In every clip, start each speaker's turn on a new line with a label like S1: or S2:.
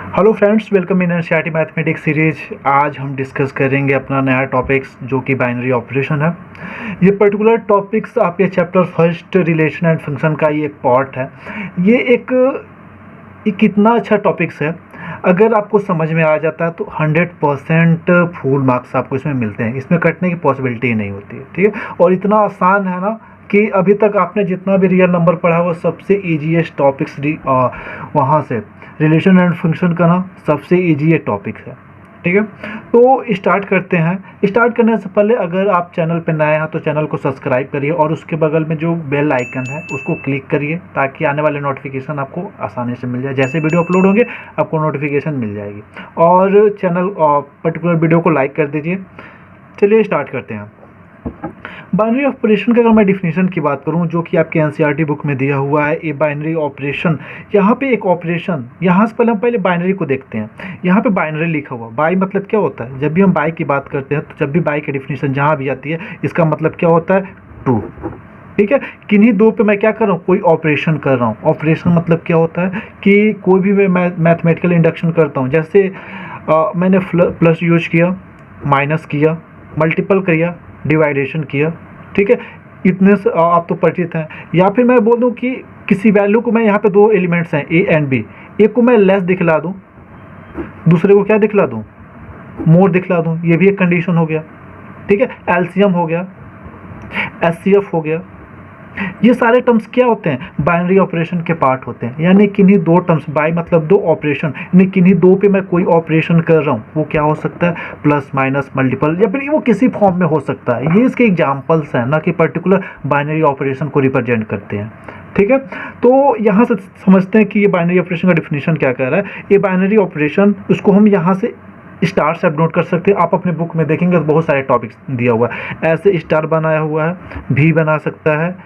S1: Hello friends, welcome in NCERT mathematics series. आज हम discuss करेंगे अपना नया टॉपिक्स जो कि बाइनरी ऑपरेशन है। ये पर्टिकुलर टॉपिक्स आपके chapter first relation and function का ही एक पार्ट है। ये कितना अच्छा टॉपिक्स है, अगर आपको समझ में आ जाता है तो 100% फुल मार्क्स आपको इसमें मिलते हैं। इसमें कटने की पॉसिबिलिटी ही नहीं होती है, ठीक है। और इतना आसान है ना कि अभी तक आपने जितना भी रियल नंबर पढ़ा वो सबसे ईजीएस्ट टॉपिक्स वहाँ से रिलेशन एंड फंक्शन का ना सबसे ईजी ये टॉपिक है, ठीक है। तो स्टार्ट करते हैं। स्टार्ट करने से पहले अगर आप चैनल पर नए हैं तो चैनल को सब्सक्राइब करिए और उसके बगल में जो बेल आइकन है उसको क्लिक करिए ताकि आने वाले नोटिफिकेशन आपको आसानी से मिल जाए। जैसे वीडियो अपलोड होंगे आपको नोटिफिकेशन मिल जाएगी। और चैनल पर्टिकुलर वीडियो को लाइक कर दीजिए। चलिए स्टार्ट करते हैं। बाइनरी ऑपरेशन का अगर मैं डिफिनेशन की बात करूं जो कि आपके एनसीईआरटी बुक में दिया हुआ है, ये बाइनरी ऑपरेशन, यहाँ पे एक ऑपरेशन, यहाँ से पहले हम बाइनरी को देखते हैं। यहाँ पे बाइनरी लिखा हुआ, बाई मतलब क्या होता है? जब भी हम बाई की बात करते हैं तो जब भी बाई की डिफिनेशन जहाँ भी आती है इसका मतलब क्या होता है? टू, ठीक है। किन्हीं दो पे मैं क्या कर रहा हूँ? कोई ऑपरेशन कर रहा हूँ। ऑपरेशन मतलब क्या होता है कि कोई भी मैं मैथमेटिकल इंडक्शन करता हूँ। जैसे मैंने प्लस यूज किया, माइनस किया, मल्टीपल किया, डिवाइडेशन किया, ठीक है। इतने से आप तो परिचित हैं। या फिर मैं बोल दूं कि किसी वैल्यू को मैं यहाँ पे दो एलिमेंट्स हैं ए एंड बी, एक को मैं लेस दिखला दूं, दूसरे को क्या दिखला दूं? मोर दिखला दूं। ये भी एक कंडीशन हो गया, ठीक है। एलसीएम हो गया, एचसीएफ हो गया। ये सारे टर्म्स क्या होते हैं? बाइनरी ऑपरेशन के पार्ट होते हैं। यानी किन्हीं दो टर्म्स, बाई मतलब दो, ऑपरेशन यानी किन्हीं दो पे मैं कोई ऑपरेशन कर रहा हूँ, वो क्या हो सकता है? प्लस, माइनस, मल्टीपल, या फिर वो किसी फॉर्म में हो सकता है। ये इसके एग्जाम्पल्स हैं, ना कि पर्टिकुलर बाइनरी ऑपरेशन को रिप्रेजेंट करते हैं, ठीक है। तो यहाँ से समझते हैं कि ये बाइनरी ऑपरेशन का डिफिनेशन क्या कह रहा है। ये बाइनरी ऑपरेशन, उसको हम यहाँ से स्टार से नोट कर सकते हैं। आप अपने बुक में देखेंगे तो बहुत सारे टॉपिक्स दिया हुआ है। ऐसे स्टार बनाया हुआ है, भी बना सकता है,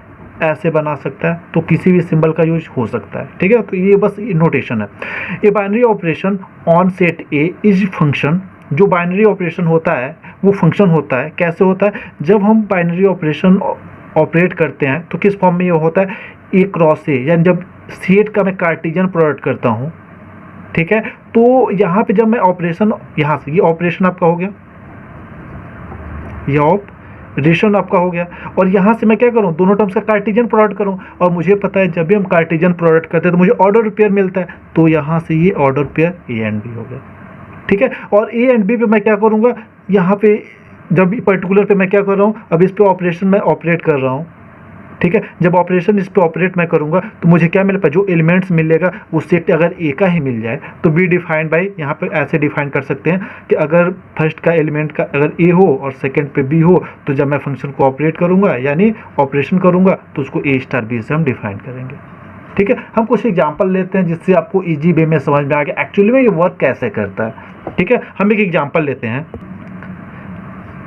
S1: ऐसे बना सकता है, तो किसी भी सिंबल का यूज हो सकता है, ठीक है। तो ये बस नोटेशन है। ये binary operation on set A is function, जो बाइनरी ऑपरेशन होता है वो फंक्शन होता है। कैसे होता है? जब हम बाइनरी ऑपरेशन ऑपरेट करते हैं तो किस फॉर्म में ये होता है? ए क्रॉस ए, यानी जब सेट का मैं कार्टेशियन प्रोडक्ट करता हूँ, ठीक है। तो यहाँ पे जब मैं ऑपरेशन, यहाँ से ये ऑपरेशन आपका हो गया, ये ऑपरेशन आपका हो गया, और यहाँ से मैं क्या करूँ? दोनों टर्म्स का कार्टेशियन प्रोडक्ट करूँ। और मुझे पता है जब भी हम कार्टेशियन प्रोडक्ट करते हैं तो मुझे ऑर्डर पेयर मिलता है, तो यहाँ से ये order pair A and B हो गया, ठीक है। और ए एंड बी पे मैं क्या करूँगा? यहाँ पे जब भी पर्टिकुलर पे मैं क्या कर रहा हूँ? अब इस पे ऑपरेशन मैं ऑपरेट कर रहा हूँ, ठीक है। जब ऑपरेशन इस पे ऑपरेट मैं करूंगा तो मुझे क्या मिलेगा? जो एलिमेंट्स मिलेगा वो सेट अगर ए का ही मिल जाए तो बी डिफाइंड बाई, यहाँ पे ऐसे डिफाइन कर सकते हैं कि अगर फर्स्ट का एलिमेंट का अगर ए हो और सेकंड पे बी हो तो जब मैं फंक्शन को ऑपरेट करूंगा यानी ऑपरेशन करूंगा तो उसको ए स्टार बी से हम डिफाइन करेंगे, ठीक है। हम कुछ एग्जाम्पल लेते हैं जिससे आपको ईजी वे में समझ में आ गया एक्चुअली में ये वर्क कैसे करता है, ठीक है। हम एक एग्जाम्पल लेते हैं।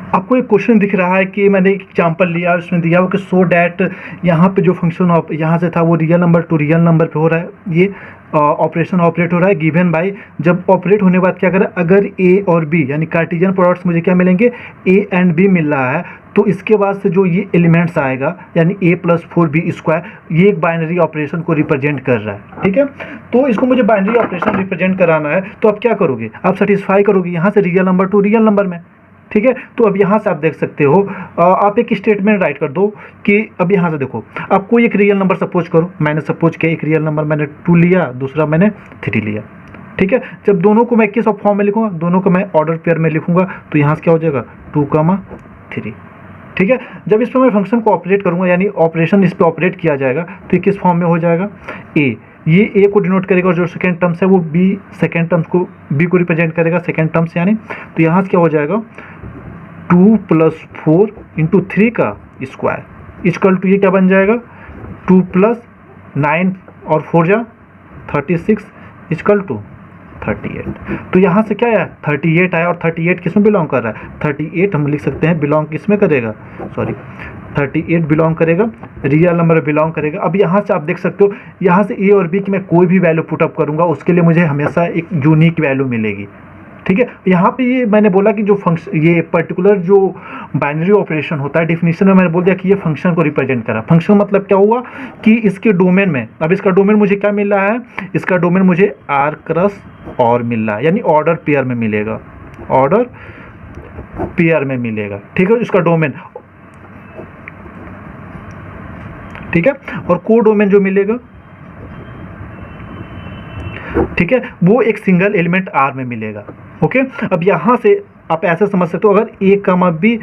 S1: आपको एक क्वेश्चन दिख रहा है कि मैंने एक एग्जाम्पल लिया, उसमें दिया हो कि सो डैट, यहाँ पे जो फंक्शन यहाँ से था वो real number two real number पे हो रहा है। ये ऑपरेशन ऑपरेट हो रहा है गिवन बाय, जब ऑपरेट होने के बाद क्या करें? अगर ए और बी यानी कार्टेशियन प्रोडक्ट्स मुझे क्या मिलेंगे? ए एंड बी मिल रहा है, तो इसके बाद से जो ये एलिमेंट्स आएगा यानी ए प्लस 4b स्क्वायर, ये एक बाइनरी ऑपरेशन को रिप्रेजेंट कर रहा है, ठीक है। तो इसको मुझे बाइनरी ऑपरेशन रिप्रेजेंट कराना है, तो आप क्या करोगे? आप सेटिस्फाई करोगे यहाँ से real number two real number में, ठीक है। तो अब यहाँ से आप देख सकते हो, आप एक स्टेटमेंट राइट कर दो कि अब यहाँ से देखो, आप कोई एक रियल नंबर सपोज करो। मैंने सपोज किया एक रियल नंबर मैंने 2 लिया, दूसरा मैंने 3 लिया, ठीक है। जब दोनों को मैं किस फॉर्म में लिखूंगा? दोनों को मैं ऑर्डर पेयर में लिखूंगा, तो यहाँ से क्या हो जाएगा? 2, 3, ठीक है। जब इस पर मैं फंक्शन को ऑपरेट करूंगा यानी ऑपरेशन इस पर ऑपरेट किया जाएगा तो ये किस फॉर्म में हो जाएगा? ए, ये ए को डिनोट करेगा और जो सेकेंड टर्म्स है वो बी, सेकेंड टर्म्स को बी को रिप्रेजेंट करेगा, सेकेंड टर्म्स यानी। तो यहाँ से क्या हो जाएगा? 2 + 4 × 3 का स्क्वायर इक्वल टू ये क्या बन जाएगा? 2 + 9 और 4 जा 36 इक्वल टू 38। तो यहाँ से क्या आया? 38 आया। और 38 किस में बिलोंग कर रहा है? 38 हम लिख सकते हैं बिलोंग किस में करेगा? 38 बिलोंग करेगा, रियल नंबर बिलोंग करेगा। अब यहाँ से आप देख सकते हो, यहाँ से ए और बी की मैं कोई भी वैल्यू पुटअप करूँगा उसके लिए मुझे हमेशा एक यूनिक वैल्यू मिलेगी, ठीक है। यहाँ पे ये मैंने बोला कि जो फंक्शन, ये पर्टिकुलर जो बाइनरी ऑपरेशन होता है, डेफिनेशन में मैंने बोल दिया कि ये फंक्शन को रिप्रेजेंट करा। फंक्शन मतलब क्या हुआ कि इसके डोमेन में, अब इसका डोमेन मुझे क्या मिल रहा है, इसका डोमेन मुझे आर क्रॉस और मिल रहा है, यानी ऑर्डर पेयर में मिलेगा, ऑर्डर पेयर में मिलेगा, ठीक है, इसका डोमेन, ठीक है। और को डोमेन जो मिलेगा, ठीक है, वो एक सिंगल एलिमेंट आर में मिलेगा। ओके, अब यहां से आप ऐसे समझ सकते हो, अगर ए कमा बी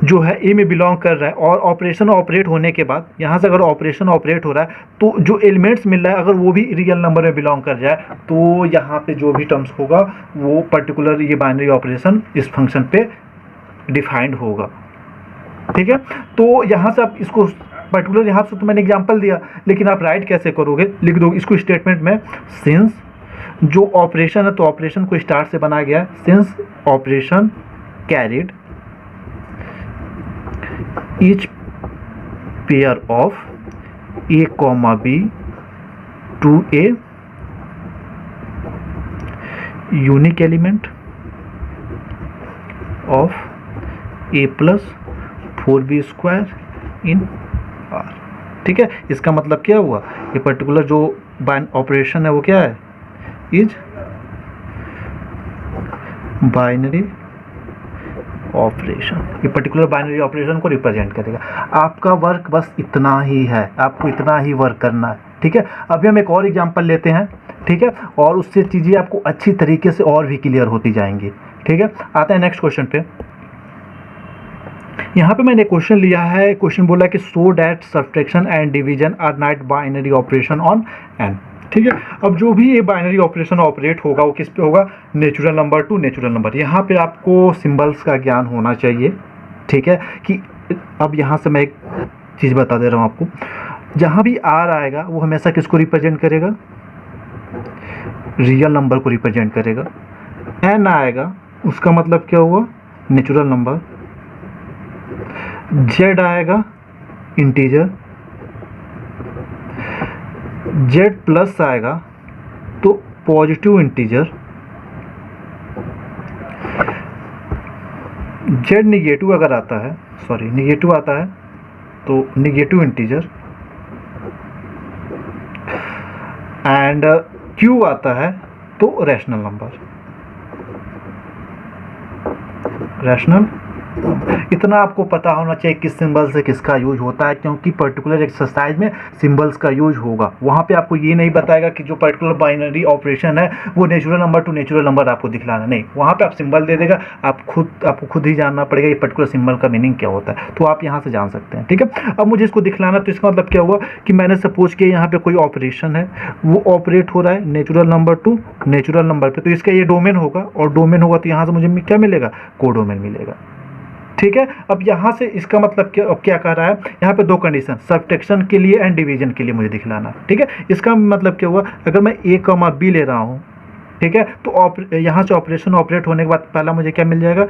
S1: जो है ए में बिलोंग कर रहा है और ऑपरेशन ऑपरेट होने के बाद यहां से अगर ऑपरेशन ऑपरेट हो रहा है तो जो एलिमेंट्स मिल रहा है अगर वो भी रियल नंबर में बिलोंग कर जाए तो यहाँ पे जो भी टर्म्स होगा वो पर्टिकुलर ये बाइनरी ऑपरेशन इस फंक्शन पे डिफाइंड होगा, ठीक है। तो यहाँ से आप इसको पर्टिकुलर, यहाँ से तो मैंने एग्जांपल दिया, लेकिन आप राइट कैसे करोगे, लिख दो इसको स्टेटमेंट में, सिंस जो ऑपरेशन है तो ऑपरेशन को स्टार से बनाया गया है, since operation carried each pair of A comma B to a unique element of A plus 4b square in R, ठीक है। इसका मतलब क्या हुआ, ये पर्टिकुलर जो ऑपरेशन है वो क्या है, इज बाइनरी ऑपरेशन, ये पर्टिकुलर बाइनरी ऑपरेशन को रिप्रेजेंट करेगा। आपका वर्क बस इतना ही है, आपको इतना ही वर्क करना है, ठीक है। अभी हम एक और एग्जांपल लेते हैं, ठीक है, और उससे चीज़ें आपको अच्छी तरीके से और भी क्लियर होती जाएंगी, ठीक है। आते हैं नेक्स्ट क्वेश्चन पे। यहाँ पे मैंने क्वेश्चन लिया है, क्वेश्चन बोला कि so that subtraction and division are not binary operation on N, ठीक है। अब जो भी ये बाइनरी ऑपरेशन ऑपरेट होगा वो किस पे होगा, natural number two natural number. यहाँ पे आपको सिंबल्स का ज्ञान होना चाहिए, ठीक है, कि अब यहाँ से मैं एक चीज़ बता दे रहा हूँ आपको, जहाँ भी आर आएगा वो हमेशा किसको रिप्रेजेंट करेगा, रियल नंबर को रिप्रेजेंट करेगा। एन आएगा उसका मतलब क्या हुआ, नेचुरल नंबर। जेड आएगा इंटीजर, जेड प्लस आएगा तो पॉजिटिव इंटीजर, जेड निगेटिव अगर आता है, सॉरी निगेटिव आता है तो निगेटिव इंटीजर, एंड क्यू आता है तो रैशनल नंबर, रैशनल। इतना आपको पता होना चाहिए किस सिंबल से किसका यूज होता है, क्योंकि पर्टिकुलर एक्सरसाइज में सिंबल्स का यूज होगा। वहाँ पे आपको ये नहीं बताएगा कि जो पर्टिकुलर बाइनरी ऑपरेशन है वो natural number two natural number आपको दिखलाना, नहीं, वहाँ पे आप सिंबल दे देगा, आपको खुद ही जानना पड़ेगा ये पर्टिकुलर सिंबल का मीनिंग क्या होता है, तो आप यहाँ से जान सकते हैं, ठीक है। अब मुझे इसको दिखलाना, तो इसका मतलब क्या हुआ कि मैंने सपोज किया यहाँ पे कोई ऑपरेशन है वो ऑपरेट हो रहा है natural number two natural number पे, तो इसका ये डोमेन होगा, और डोमेन होगा तो यहाँ से मुझे क्या मिलेगा, कोडोमेन मिलेगा, ठीक है। अब यहाँ से इसका मतलब क्या, अब क्या कह रहा है, यहाँ पे दो कंडीशन, सब्ट्रैक्शन के लिए एंड डिवीजन के लिए मुझे दिखलाना, ठीक है। इसका मतलब क्या हुआ, अगर मैं ए कॉमा बी ले रहा हूँ, ठीक है, तो यहाँ से ऑपरेशन ऑपरेट होने के बाद पहला मुझे क्या मिल जाएगा,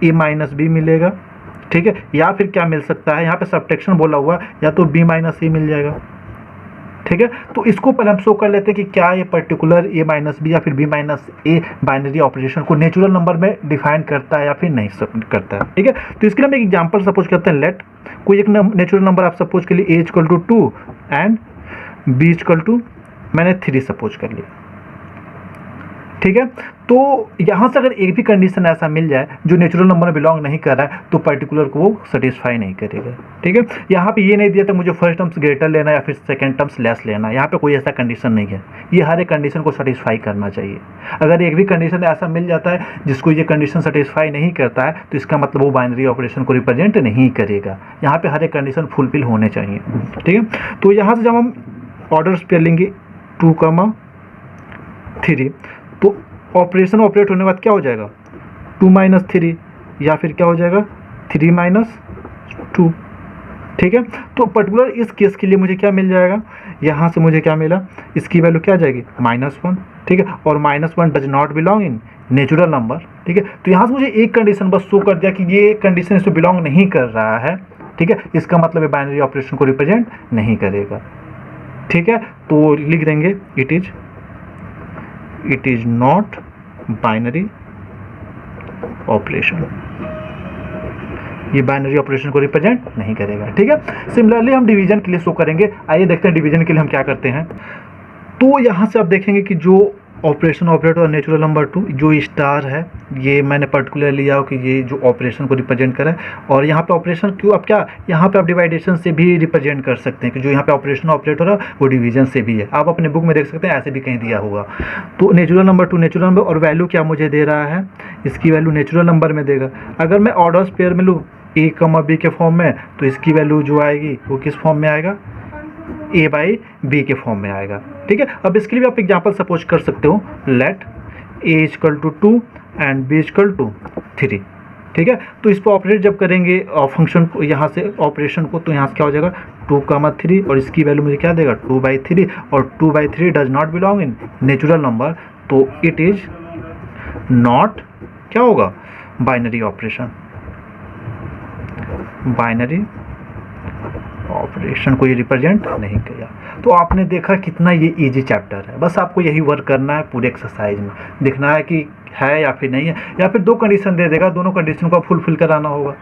S1: ए माइनस बी मिलेगा, ठीक है। या फिर क्या मिल सकता है, यहाँ पे सब्ट्रैक्शन बोला हुआ, या तो बी माइनस ए मिल जाएगा, ठीक है। तो इसको पहले हम शो कर लेते हैं कि क्या ये पर्टिकुलर ए माइनस बी या फिर B minus A binary operation को नेचुरल नंबर में डिफाइन करता है या फिर नहीं करता है, ठीक है। तो इसके लिए हम एक एग्जांपल सपोज करते हैं, लेट कोई एक नेचुरल नंबर आप सपोज के लिए a equal to 2 and B equal to मैंने 3 सपोज कर लिया, ठीक है। तो यहाँ से अगर एक भी कंडीशन ऐसा मिल जाए जो नेचुरल नंबर में बिलोंग नहीं कर रहा है तो पर्टिकुलर को वो सेटिस्फाई नहीं करेगा, ठीक है। यहाँ पे ये नहीं दिया था मुझे फर्स्ट टर्म्स ग्रेटर लेना या फिर सेकंड टर्म्स लेस लेना, यहाँ पे कोई ऐसा कंडीशन नहीं है, ये हर एक कंडीशन को सेटिस्फाई करना चाहिए। अगर एक भी कंडीशन ऐसा मिल जाता है जिसको ये कंडीशन सेटिस्फाई नहीं करता है तो इसका मतलब वो बाइनरी ऑपरेशन को रिप्रेजेंट नहीं करेगा, यहाँ पे हर एक कंडीशन फुलफिल होने चाहिए, ठीक है। तो यहाँ से जब हम ऑर्डर्स पे लेंगे 2, 3, तो ऑपरेशन ऑपरेट होने के बाद क्या हो जाएगा, 2 माइनस 3, या फिर क्या हो जाएगा 3 माइनस 2, ठीक है। तो पर्टिकुलर इस केस के लिए मुझे क्या मिल जाएगा, यहाँ से मुझे क्या मिला, इसकी वैल्यू क्या आ जाएगी -1, ठीक है, और -1 does not belong in natural number, ठीक है। तो यहाँ से मुझे एक कंडीशन बस शो कर दिया कि ये कंडीशन इसमें बिलोंग नहीं कर रहा है, ठीक है, इसका मतलब ये बाइनरी ऑपरेशन को रिप्रेजेंट नहीं करेगा, ठीक है। तो लिख देंगे it is not binary operation, ये बाइनरी ऑपरेशन को रिप्रेजेंट नहीं करेगा। ठीक है, सिमिलरली हम डिवीजन के लिए शो करेंगे। आइए देखते हैं डिवीजन के लिए हम क्या करते हैं। तो यहाँ से आप देखेंगे कि जो ऑपरेशन ऑपरेटर और नेचुरल नंबर 2 जो स्टार है, ये मैंने पर्टिकुलर लिया हो कि ये जो ऑपरेशन को रिप्रेजेंट करे। और यहाँ पे ऑपरेशन क्यों, अब क्या यहाँ पे आप डिवाइडेशन से भी रिप्रेजेंट कर सकते हैं कि जो यहाँ पे ऑपरेशन ऑपरेटर है वो डिवीजन से भी है। आप अपने बुक में देख सकते हैं, ऐसे भी कहीं दिया होगा। तो नेचुरल नंबर 2 नेचुरल नंबर, और वैल्यू क्या मुझे दे रहा है, इसकी वैल्यू नेचुरल नंबर में देगा। अगर मैं ऑर्डर्स पेयर में लूँ ए कमा बी के फॉर्म में, तो इसकी वैल्यू जो आएगी वो किस फॉर्म में आएगा, ए बाई बी के फॉर्म में आएगा। ठीक है, अब इसके लिए भी आप एग्जांपल सपोज कर सकते हो, let A equal to 2 and B equal to 3। ठीक है, तो इस पर ऑपरेट जब करेंगे फंक्शन को, यहाँ से ऑपरेशन को, तो यहाँ से क्या हो जाएगा 2, 3, और इसकी वैल्यू मुझे क्या देगा 2/3, और 2/3 does not belong in natural number, तो इट इज नॉट क्या होगा, बाइनरी ऑपरेशन। बाइनरी ऑपरेशन को ये रिप्रेजेंट नहीं किया। तो आपने देखा कितना ये इजी चैप्टर है, बस आपको यही वर्क करना है पूरे एक्सरसाइज में, दिखना है कि है या फिर नहीं है, या फिर 2 कंडीशन दे देगा, दोनों कंडीशन को फुलफिल कराना होगा।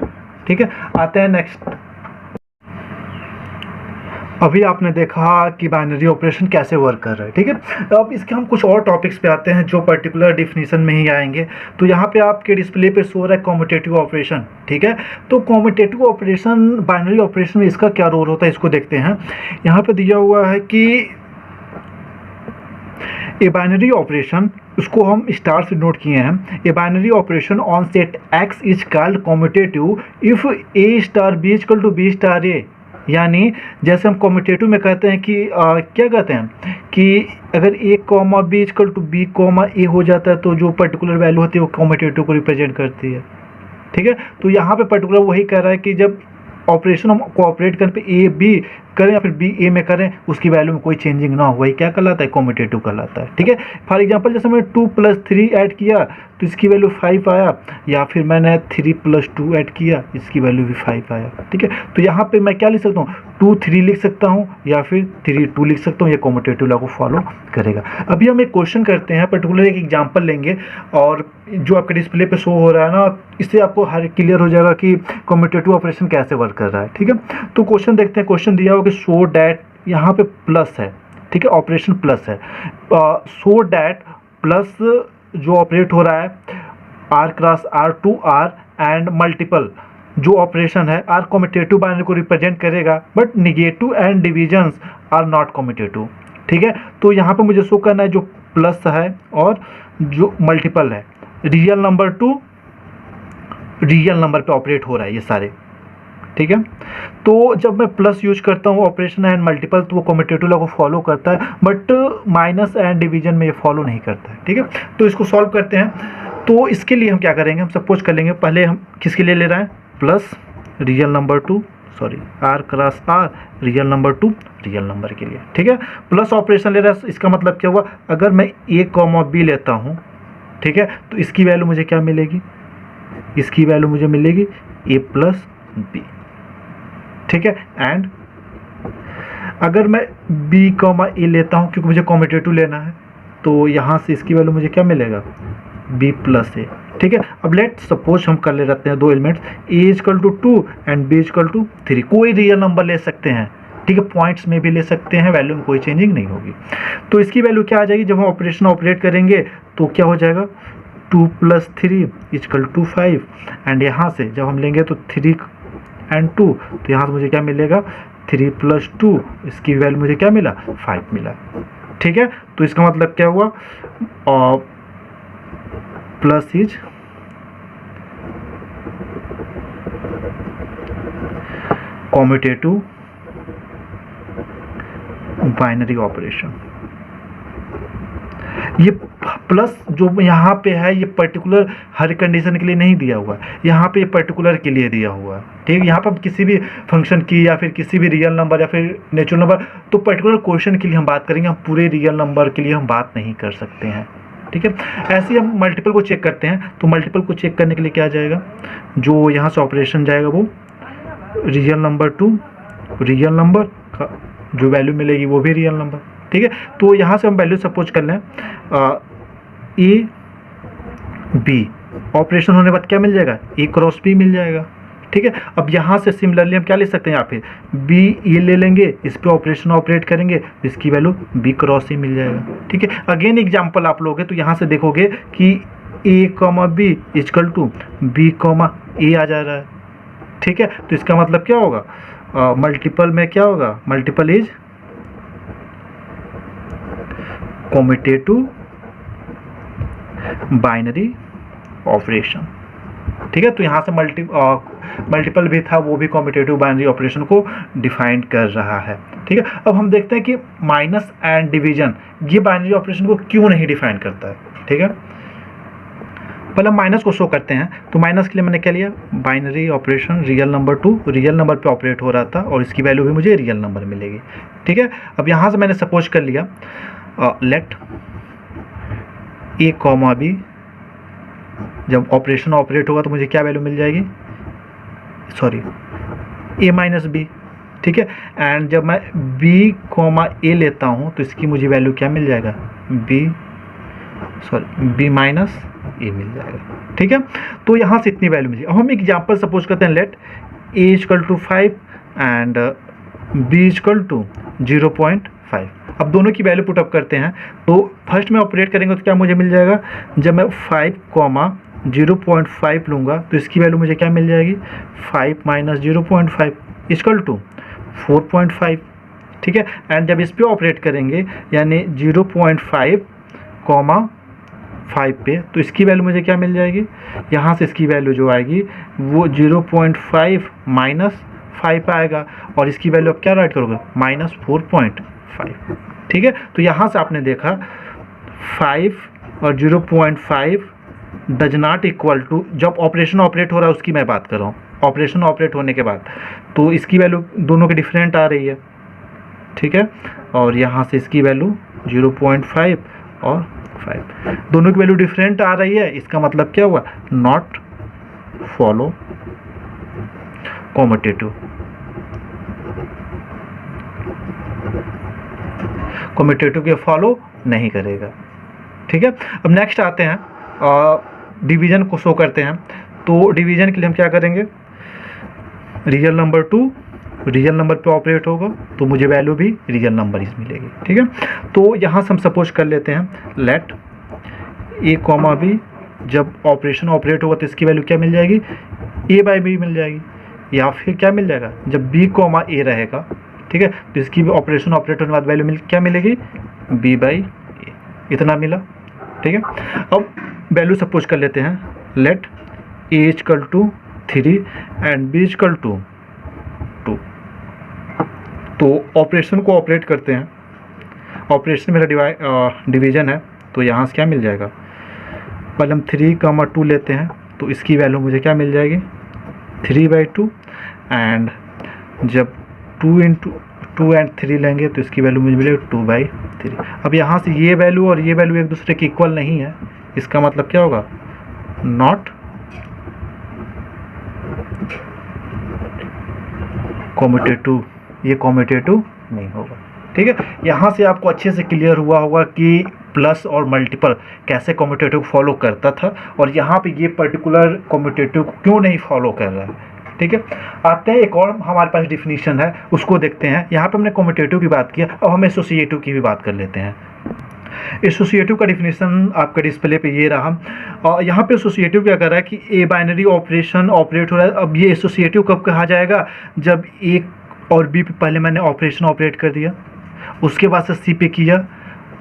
S1: ठीक है, आते हैं नेक्स्ट। अभी आपने देखा कि बाइनरी ऑपरेशन कैसे वर्क कर रहा है। ठीक है, अब इसके हम कुछ और टॉपिक्स पे आते हैं जो पर्टिकुलर डिफिनीशन में ही आएंगे। तो यहाँ पे आपके डिस्प्ले पे शो रहा है कॉम्यूटेटिव ऑपरेशन। ठीक है, तो कॉम्यूटेटिव ऑपरेशन बाइनरी ऑपरेशन में इसका क्या रोल होता है, इसको देखते हैं। यहाँ पे दिया हुआ है कि ए बाइनरी ऑपरेशन, उसको हम स्टार से नोट किए हैं। A binary operation on set X is called commutative if a star b equal to b star a. यानी जैसे हम कॉम्यूटेटिव में कहते हैं कि क्या कहते हैं कि अगर a comma b equal to b comma a हो जाता है, तो जो पर्टिकुलर वैल्यू होती है वो कॉम्यूटेटिव को रिप्रेजेंट करती है। ठीक है, तो यहाँ पे पर्टिकुलर वही कह रहा है कि जब ऑपरेशन हम कोऑपरेट करें पे ए बी करें या फिर बी ए में करें, उसकी वैल्यू में कोई चेंजिंग ना हो, वही क्या कहलाता है, कॉम्यूटेटिव कहलाता है। ठीक है, फॉर एग्जांपल जैसे मैंने 2 + 3 ऐड किया तो इसकी वैल्यू 5 आया, या फिर मैंने 3 + 2 ऐड किया, इसकी वैल्यू भी 5 आया। ठीक है, तो यहाँ पे मैं क्या लिख सकता हूँ, 2 3 लिख सकता हूँ या फिर 3 2 लिख सकता हूँ, ये कॉम्यूटेटिव लॉ को फॉलो करेगा। अभी हम एक क्वेश्चन करते हैं, पर्टिकुलर एक एग्जाम्पल लेंगे, और जो आपके डिस्प्ले पे शो हो रहा है ना, इससे आपको हर क्लियर हो जाएगा कि कॉम्यूटेटिव ऑपरेशन कैसे वर्क कर रहा है। ठीक है, तो क्वेश्चन देखते हैं। क्वेश्चन दिया होगा कि सो डैट, यहाँ पे प्लस है। ठीक है, ऑपरेशन प्लस है। सो डैट प्लस जो ऑपरेट हो रहा है R cross R to R and multiple जो ऑपरेशन है आर कॉम्यूटेटिव बाइनरी को रिप्रेजेंट करेगा, but negative and divisions are not commutative. ठीक है, तो यहाँ पे मुझे शो करना है जो प्लस है और जो मल्टीपल है, real number two real number पे ऑपरेट हो रहा है ये सारे। ठीक है, तो जब मैं प्लस यूज करता हूँ ऑपरेशन एंड मल्टीपल, तो वो कॉम्यूटेटिव लॉ को फॉलो करता है, बट माइनस एंड डिवीजन में ये फॉलो नहीं करता है। ठीक है, तो इसको सॉल्व करते हैं। तो इसके लिए हम क्या करेंगे, हम सपोज कर लेंगे, पहले हम किसके लिए ले रहे हैं, plus real number two, sorry R cross R real number two real number के लिए। ठीक है, प्लस ऑपरेशन ले रहा है, इसका मतलब क्या हुआ, अगर मैं A कॉमा B लेता हूँ, ठीक है, तो इसकी वैल्यू मुझे क्या मिलेगी, इसकी वैल्यू मुझे मिलेगी A प्लस B। ठीक है, एंड अगर मैं B कॉमा A लेता हूँ, क्योंकि मुझे कॉम्यूटेटिव लेना है, तो यहाँ से इसकी वैल्यू मुझे क्या मिलेगा, B प्लस A। ठीक है, अब लेट सपोज हम कर ले रहते हैं 2 elements, A equal to 2 and B equal to 3, कोई रियल नंबर ले सकते हैं। ठीक है, पॉइंट्स में भी ले सकते हैं, वैल्यू में कोई चेंजिंग नहीं होगी। तो इसकी वैल्यू क्या आ जाएगी, जब हम ऑपरेशन ऑपरेट करेंगे तो क्या हो जाएगा, 2 + 3 इक्वल टू 5, एंड यहाँ से जब हम लेंगे तो 3 एंड 2, तो यहाँ से मुझे क्या मिलेगा, 3 + 2, इसकी वैल्यू मुझे क्या मिला, 5 मिला। ठीक है, तो इसका मतलब क्या हुआ, plus is commutative binary operation. ये प्लस जो यहाँ पे है ये पर्टिकुलर हर कंडीशन के लिए नहीं दिया हुआ है, यहाँ पे पर्टिकुलर के लिए दिया हुआ है। ठीक है, यहाँ पर किसी भी फंक्शन की या फिर किसी भी रियल नंबर या फिर नेचुरल नंबर, तो पर्टिकुलर क्वेश्चन के लिए हम बात करेंगे, हम पूरे रियल नंबर के लिए हम बात नहीं कर सकते हैं। ठीक है, ऐसे ही हम मल्टीपल को चेक करते हैं। तो मल्टीपल को चेक करने के लिए क्या जाएगा, जो यहाँ से ऑपरेशन जाएगा वो real number two real number का जो वैल्यू मिलेगी वो भी रियल नंबर। ठीक है, तो यहाँ से हम वैल्यू सपोज कर लें A B ऑपरेशन होने के बाद क्या मिल जाएगा, ए क्रॉस बी मिल जाएगा। ठीक है, अब यहाँ से सिमिलरली हम क्या ले सकते हैं, यहाँ पे बी ये ले लेंगे, इस पे ऑपरेशन ऑपरेट करेंगे, इसकी वैल्यू बी क्रॉस ए मिल जाएगा। ठीक है, अगेन एग्जांपल आप लोगे तो यहाँ से देखोगे कि a comma b equal to b comma a आ जा रहा है। ठीक है, तो इसका मतलब क्या होगा, मल्टीपल में क्या होगा, multiple is commutative binary operation. ठीक है, तो यहाँ से मल्टीपल भी था, वो भी कॉम्यूटेटिव बाइनरी ऑपरेशन को डिफाइन कर रहा है। ठीक है, अब हम देखते हैं कि माइनस एंड डिवीजन ये बाइनरी ऑपरेशन को क्यों नहीं डिफाइन करता है। ठीक है, पहले हम माइनस को शो करते हैं। तो माइनस के लिए मैंने क्या लिया, binary operation real number two real number पे ऑपरेट हो रहा था और इसकी वैल्यू भी मुझे रियल नंबर मिलेगी। ठीक है, अब यहाँ से मैंने सपोज कर लिया लेट ए कॉमा बी, जब ऑपरेशन ऑपरेट होगा तो मुझे क्या वैल्यू मिल जाएगी, सॉरी ए माइनस बी। ठीक है, एंड जब मैं बी कॉमा ए लेता हूँ तो इसकी मुझे वैल्यू क्या मिल जाएगा, बी माइनस ए मिल जाएगा। ठीक है, तो यहाँ से इतनी वैल्यू मिली। अब हम एग्जांपल सपोज करते हैं, let A equal to 5 and B equal to 0.5। अब दोनों की वैल्यू पुटअप करते हैं, तो फर्स्ट में ऑपरेट करेंगे तो क्या मुझे मिल जाएगा, जब मैं 5 कॉमा 0.5 लूँगा तो इसकी वैल्यू मुझे क्या मिल जाएगी, 5 माइनस 0.5 इजकल टू 4.5। ठीक है, एंड जब इस पे ऑपरेट करेंगे यानी 0.5 कॉमा 5 पे, तो इसकी वैल्यू मुझे क्या मिल जाएगी, यहाँ से इसकी वैल्यू जो आएगी वो 0.5 माइनस 5 आएगा और इसकी वैल्यू आप क्या राइट करोगे, माइनस 4.5। ठीक है, तो यहाँ से आपने देखा 5 और 0.5 डज नॉट इक्वल टू, जब ऑपरेशन ऑपरेट हो रहा है उसकी मैं बात कर रहा हूँ, ऑपरेशन ऑपरेट होने के बाद तो इसकी वैल्यू दोनों की डिफरेंट आ रही है। ठीक है, और यहाँ से इसकी वैल्यू 0.5 और 5 दोनों की वैल्यू डिफरेंट आ रही है, इसका मतलब क्या हुआ, नॉट फॉलो कॉम्यूटेटिव। कॉम्यूटेटिव के फॉलो नहीं करेगा। ठीक है, अब नेक्स्ट आते हैं डिवीजन को शो करते हैं। तो डिवीजन के लिए हम क्या करेंगे, real number two real number पे ऑपरेट होगा तो मुझे वैल्यू भी रियल नंबर ही मिलेगी। ठीक है, तो यहाँ से हम सपोज कर लेते हैं, लेट ए कॉमा बी, जब ऑपरेशन ऑपरेट होगा तो इसकी वैल्यू क्या मिल जाएगी, ए बाई बी मिल जाएगी, या फिर क्या मिल जाएगा, जब बी कॉमा ए रहेगा। ठीक है, तो इसकी भी ऑपरेशन ऑपरेट होने के बाद वैल्यू क्या मिलेगी, बी बाई ए, इतना मिला। ठीक है, अब वैल्यू सपोज कर लेते हैं, let A equal to 3 and B equal to 2। तो ऑपरेशन को ऑपरेट करते हैं, ऑपरेशन मेरा डिवीजन है, तो यहाँ से क्या मिल जाएगा, पहले हम 3, 2 लेते हैं तो इसकी वैल्यू मुझे क्या मिल जाएगी, 3/2 एंड जब 2 इंटू 2 एंड 3 लेंगे तो इसकी वैल्यू मुझे मिलेगी 2/3। अब यहाँ से ये वैल्यू और ये वैल्यू एक दूसरे के इक्वल नहीं है, इसका मतलब क्या होगा, नॉट कॉम्यूटेटिव, ये कॉम्यूटेटिव नहीं होगा। ठीक है, यहाँ से आपको अच्छे से क्लियर हुआ होगा कि प्लस और मल्टीपल कैसे कॉम्यूटेटिव फॉलो करता था और यहाँ पे ये पर्टिकुलर कॉम्यूटेटिव क्यों नहीं फॉलो कर रहा है। ठीक है, आते हैं एक और हमारे पास डिफिनीशन है, उसको देखते हैं। यहाँ पे हमने कॉम्यूटेटिव की बात किया, अब हम एसोसिएटिव की भी बात कर लेते हैं। एसोसिएटिव का डिफिनीशन आपका डिस्प्ले पे ये रहा, और यहाँ पे एसोसिएटिव क्या कर रहा है कि ए बाइनरी ऑपरेशन ऑपरेट हो रहा है। अब ये एसोसिएटिव कब कहा जाएगा, जब ए और बी पे पहले मैंने ऑपरेशन ऑपरेट कर दिया, उसके बाद से सी पे किया,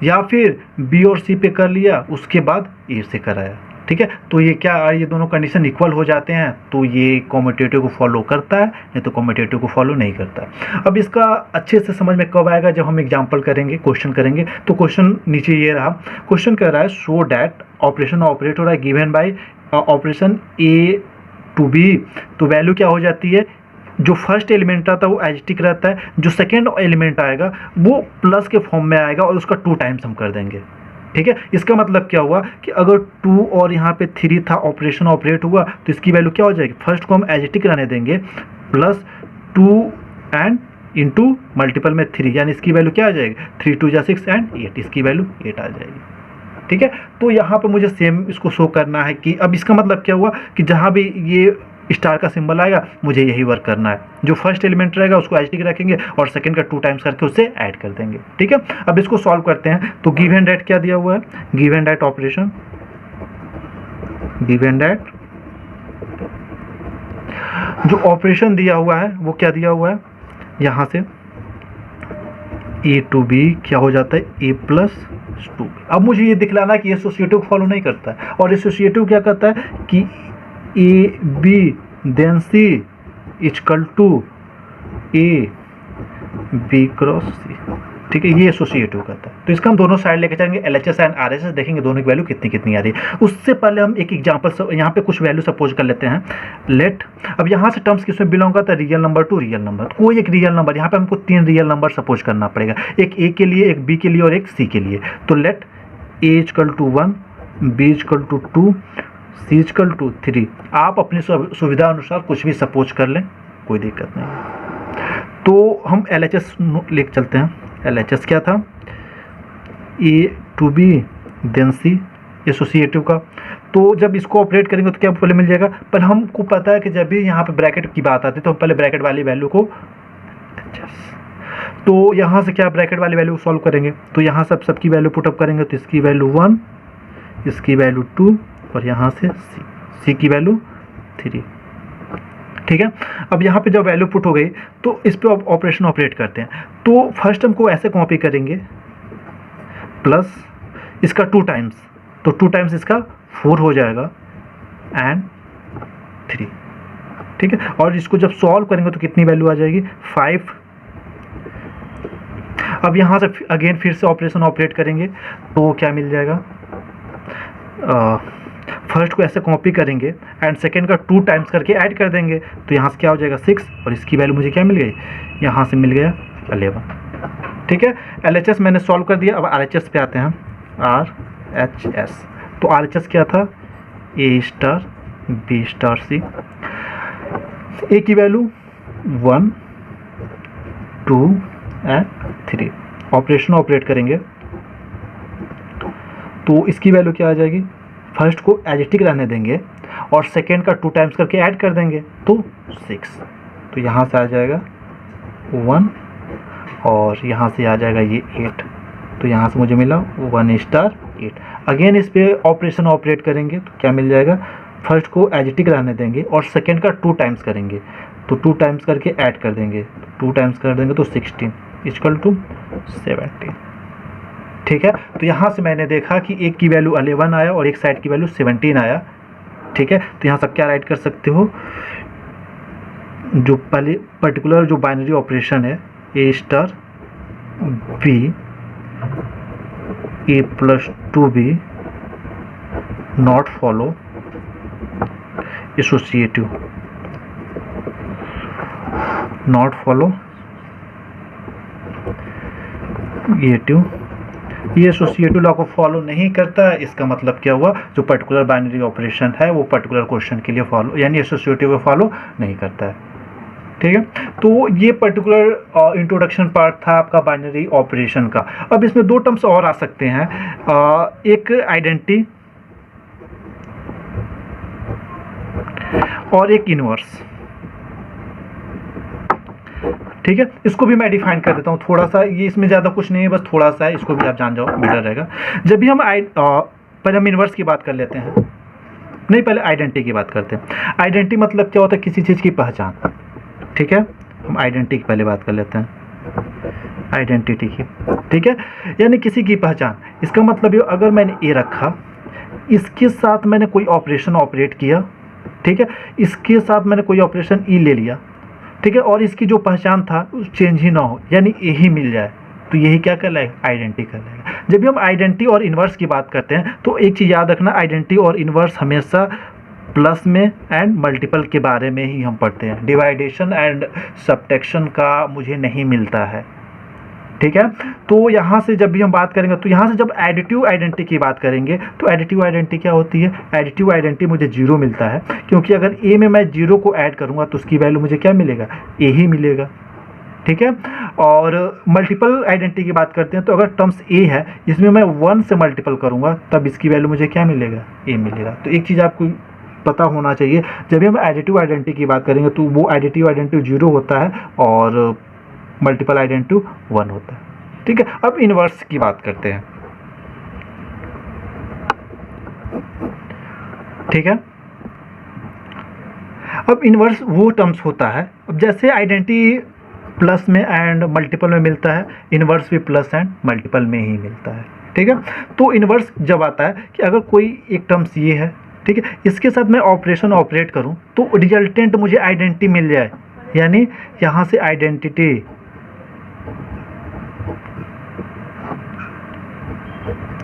S1: या फिर बी और सी पे कर लिया, उसके बाद ए से कराया। ठीक है, तो ये क्या, ये दोनों कंडीशन इक्वल हो जाते हैं तो ये कॉम्यूटेटिव को फॉलो करता है, नहीं तो कॉम्यूटेटिव को फॉलो नहीं करता है। अब इसका अच्छे से समझ में कब आएगा, जब हम एग्जांपल करेंगे, क्वेश्चन करेंगे। तो क्वेश्चन नीचे ये रहा, क्वेश्चन कह रहा है शो डैट ऑपरेशन ऑपरेट हो रहा है given by operation A to B. तो वैल्यू क्या हो जाती है, जो फर्स्ट एलिमेंट आता है वो एजिटिक रहता है, जो सेकेंड एलिमेंट आएगा वो प्लस के फॉर्म में आएगा और उसका 2 टाइम्स हम कर देंगे। ठीक है, इसका मतलब क्या हुआ कि अगर 2 और यहाँ पे 3 था, ऑपरेशन ऑपरेट हुआ तो इसकी वैल्यू क्या हो जाएगी, फर्स्ट को हम एजिटिक रहने देंगे, प्लस 2 एंड इंटू मल्टीपल में 3, यानी इसकी वैल्यू क्या आ जाएगी, 3 2 जा 6 एंड 8, इसकी वैल्यू 8 आ जाएगी। ठीक है। तो यहाँ पे मुझे सेम इसको शो करना है कि अब इसका मतलब क्या हुआ कि जहाँ भी ये स्टार का सिंबल आएगा मुझे यही वर्क करना है, जो फर्स्ट एलिमेंट रहेगा उसको एच डी रखेंगे और सेकंड का 2 टाइम्स करके उससे ऐड कर देंगे, ठीक है। अब इसको सॉल्व करते हैं। तो गिव एंड डेट क्या दिया हुआ है, given that operation, given that जो ऑपरेशन दिया हुआ है वो क्या दिया हुआ है, यहाँ से ए टू बी क्या हो जाता है, ए प्लस 2। अब मुझे ये दिखलाना है कि एसोसिएटिव फॉलो नहीं करता है, और एसोसिएटिव क्या करता है कि a b then c equal to a b cross c, ठीक है, ये एसोसिएटिव करता है। तो इसका हम दोनों साइड लेके चलेंगे, एलएचएस एंड आरएचएस, देखेंगे दोनों की वैल्यू कितनी कितनी आ रही है। उससे पहले हम एक एग्जांपल यहाँ पे कुछ वैल्यू सपोज कर लेते हैं। लेट, अब यहाँ से टर्म्स किसमें बिलोंग करता है, real number two real number. कोई एक रियल नंबर, यहाँ पे हमको 3 रियल नंबर सपोज करना पड़ेगा, एक ए के लिए, एक बी के लिए और एक सी के लिए। तो let A equal to 1, B equal to 2, C equal to 3। आप अपनी सुविधा अनुसार कुछ भी सपोज कर लें, कोई दिक्कत नहीं। तो हम एलएचएस लेके चलते हैं। एलएचएस क्या था, a to b then c, associative का। तो जब इसको ऑपरेट करेंगे तो क्या पहले मिल जाएगा, पर हमको पता है कि जब भी यहाँ पे ब्रैकेट की बात आती है तो हम पहले ब्रैकेट वाली वैल्यू को, तो यहाँ से क्या ब्रैकेट वाली वैल्यू सॉल्व करेंगे, तो यहाँ सबकी वैल्यू पुटअप करेंगे। तो इसकी वैल्यू 1, इसकी वैल्यू 2 और यहाँ से सी की वैल्यू 3, ठीक है। अब यहाँ पे जब वैल्यू पुट हो गई तो इस पे ऑपरेशन ऑपरेट करते हैं। तो फर्स्ट हमको ऐसे कॉपी करेंगे, प्लस इसका 2 टाइम्स, तो 2 टाइम्स इसका 4 हो जाएगा एंड 3, ठीक है। और इसको जब सॉल्व करेंगे तो कितनी वैल्यू आ जाएगी, 5। अब यहाँ से अगेन फिर से ऑपरेशन ऑपरेट करेंगे तो क्या मिल जाएगा, फर्स्ट को ऐसे कॉपी करेंगे एंड सेकेंड का 2 टाइम्स करके ऐड कर देंगे। तो यहाँ से क्या हो जाएगा 6 और इसकी वैल्यू मुझे क्या मिल गई, यहाँ से मिल गया 11, ठीक है। एलएचएस मैंने सॉल्व कर दिया। अब आरएचएस पे आते हैं, आरएचएस। तो आरएचएस क्या था, ए स्टार बी स्टार सी। ए की वैल्यू 1 2 एंड 3। ऑपरेशन ऑपरेट करेंगे तो इसकी वैल्यू क्या आ जाएगी, फर्स्ट को एडिटिव रहने देंगे और सेकेंड का 2 टाइम्स करके ऐड कर देंगे तो 6। तो यहाँ से आ जाएगा 1 और यहाँ से आ जाएगा ये 8। तो यहाँ से मुझे मिला 1 स्टार 8। अगेन इस पे ऑपरेशन ऑपरेट करेंगे तो क्या मिल जाएगा, फर्स्ट को एडिटिव रहने देंगे और सेकेंड का 2 टाइम्स करेंगे तो 2 टाइम्स करके ऐड कर देंगे, 2 टाइम्स कर देंगे तो 16 इक्वल टू 17, ठीक है। तो यहाँ से मैंने देखा कि एक की वैल्यू 11 आया और एक साइड की वैल्यू 17 आया, ठीक है। तो यहाँ सब क्या राइट कर सकते हो, जो पहले पर्टिकुलर जो बाइनरी ऑपरेशन है a star b a plus 2b not follow associative, not follow ये एसोसिएटिव लॉ को फॉलो नहीं करता है। इसका मतलब क्या हुआ, जो पर्टिकुलर बाइनरी ऑपरेशन है वो पर्टिकुलर क्वेश्चन के लिए फॉलो, यानी एसोसिएटिव को फॉलो नहीं करता है, ठीक है। तो ये पर्टिकुलर इंट्रोडक्शन पार्ट था आपका बाइनरी ऑपरेशन का। अब इसमें 2 टर्म्स और आ सकते हैं, एक आइडेंटिटी और एक इनवर्स, ठीक है। इसको भी मैं डिफाइन कर देता हूँ थोड़ा सा, ये इसमें ज़्यादा कुछ नहीं है, बस थोड़ा सा है, इसको भी आप जान जाओ बेटर रहेगा। जब भी हम पहले हम इनवर्स की बात कर लेते हैं, नहीं पहले आइडेंटिटी की बात करते हैं। आइडेंटिटी मतलब क्या होता है, किसी चीज़ की पहचान, ठीक है। हम आइडेंटिटी की पहले बात कर लेते हैं, आइडेंटिटी की, ठीक है, यानी किसी की पहचान। इसका मतलब ये, अगर मैंने ए रखा, इसके साथ मैंने कोई ऑपरेशन ऑपरेट किया, ठीक है, इसके साथ मैंने कोई ऑपरेशन ई ले लिया, ठीक है, और इसकी जो पहचान था चेंज ही ना हो, यानी ए ही मिल जाए, तो यही क्या कहलाएगा, आइडेंटिटी कहलाएगा। जब भी हम आइडेंटिटी और इन्वर्स की बात करते हैं तो एक चीज़ याद रखना, आइडेंटिटी और इन्वर्स हमेशा प्लस में एंड मल्टीपल के बारे में ही हम पढ़ते हैं, डिवाइडेशन एंड सब्ट्रैक्शन का मुझे नहीं मिलता है, ठीक है। तो यहाँ से जब भी हम बात करेंगे, तो यहाँ से जब एडिटिव आइडेंटिटी की बात करेंगे तो एडिटिव आइडेंटिटी क्या होती है, एडिटिव आइडेंटिटी मुझे 0 मिलता है, क्योंकि अगर ए में मैं 0 को ऐड करूँगा तो उसकी वैल्यू मुझे क्या मिलेगा, ए ही मिलेगा, ठीक है। और मल्टीपल आइडेंटिटी की बात करते हैं तो अगर टर्म्स ए है, इसमें मैं 1 से मल्टीपल करूंगा तब इसकी वैल्यू मुझे क्या मिलेगा, ए मिलेगा। तो एक चीज़ आपको पता होना चाहिए, जब भी हम एडिटिव आइडेंटिटी की बात करेंगे तो वो एडिटिव आइडेंटिटी 0 होता है और मल्टीपल आइडेंटिटी 1 होता है, ठीक है। अब इनवर्स की बात करते हैं, ठीक है। अब इनवर्स वो टर्म्स होता है, अब जैसे आइडेंटिटी प्लस में एंड मल्टीपल में मिलता है, इनवर्स भी प्लस एंड मल्टीपल में ही मिलता है, ठीक है। तो इनवर्स जब आता है कि अगर कोई एक टर्म्स ये है, ठीक है, इसके साथ मैं ऑपरेशन ऑपरेट करूं तो रिजल्टेंट मुझे आइडेंटिटी मिल जाए, यानी यहां से आइडेंटिटी,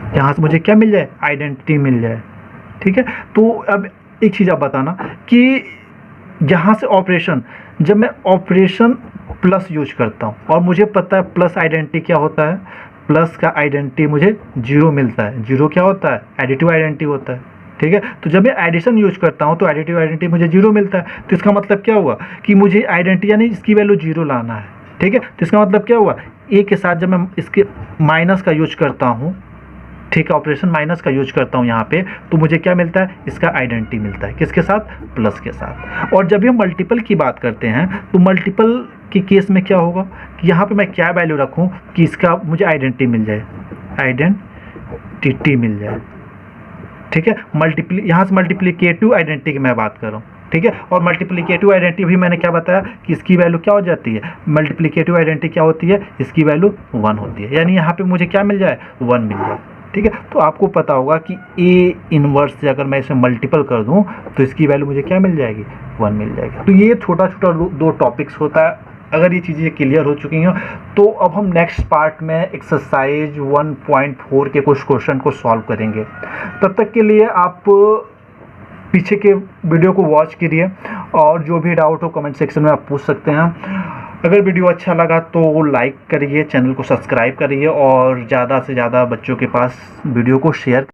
S1: यहां से मुझे क्या मिल जाए, आइडेंटिटी मिल जाए, ठीक है। तो अब एक चीज़ आप बताना कि यहाँ से ऑपरेशन, जब मैं ऑपरेशन प्लस यूज करता हूँ और मुझे पता है प्लस आइडेंटिटी क्या होता है, प्लस का आइडेंटिटी मुझे 0 मिलता है। 0 क्या होता है, एडिटिव आइडेंटिटी होता है, ठीक है। तो जब मैं एडिशन यूज करता हूँ तो एडिटिव आइडेंटिटी मुझे 0 मिलता है। तो इसका मतलब क्या हुआ कि मुझे आइडेंटिटी यानी इसकी वैल्यू 0 लाना है, ठीक है। तो इसका मतलब क्या हुआ, ए के साथ जब मैं इसके माइनस का यूज करता हूँ, ठीक है, ऑपरेशन माइनस का यूज करता हूँ यहाँ पे, तो मुझे क्या मिलता है, इसका आइडेंटिटी मिलता है, किसके साथ, प्लस के साथ। और जब भी हम मल्टीपल की बात करते हैं तो मल्टीपल के केस में क्या होगा कि यहाँ पे मैं क्या वैल्यू रखूँ कि इसका मुझे आइडेंटिटी मिल जाए, आइडेंटिटी मिल जाए, ठीक है। यहाँ से मल्टीप्लिकेटिव आइडेंटिटी की मैं बात कर रहा हूँ, ठीक है। और मल्टीप्लिकेटिव आइडेंटिटी भी मैंने क्या बताया कि इसकी वैल्यू क्या हो जाती है, मल्टीप्लिकेटिव आइडेंटिटी क्या होती है, इसकी वैल्यू 1 होती है, यानी यहाँ पे मुझे क्या मिल जाए, 1 मिल जाए, ठीक है। तो आपको पता होगा कि ए इनवर्स से अगर मैं इसे मल्टीपल कर दूं तो इसकी वैल्यू मुझे क्या मिल जाएगी, 1 मिल जाएगी। तो ये छोटा छोटा 2 टॉपिक्स होता है। अगर ये चीज़ें क्लियर हो चुकी हैं तो अब हम नेक्स्ट पार्ट में एक्सरसाइज 1.4 के कुछ क्वेश्चन को सॉल्व करेंगे। तब तक के लिए आप पीछे के वीडियो को वॉच करिए और जो भी डाउट हो कमेंट सेक्शन में आप पूछ सकते हैं। अगर वीडियो अच्छा लगा तो लाइक करिए, चैनल को सब्सक्राइब करिए और ज़्यादा से ज़्यादा बच्चों के पास वीडियो को शेयर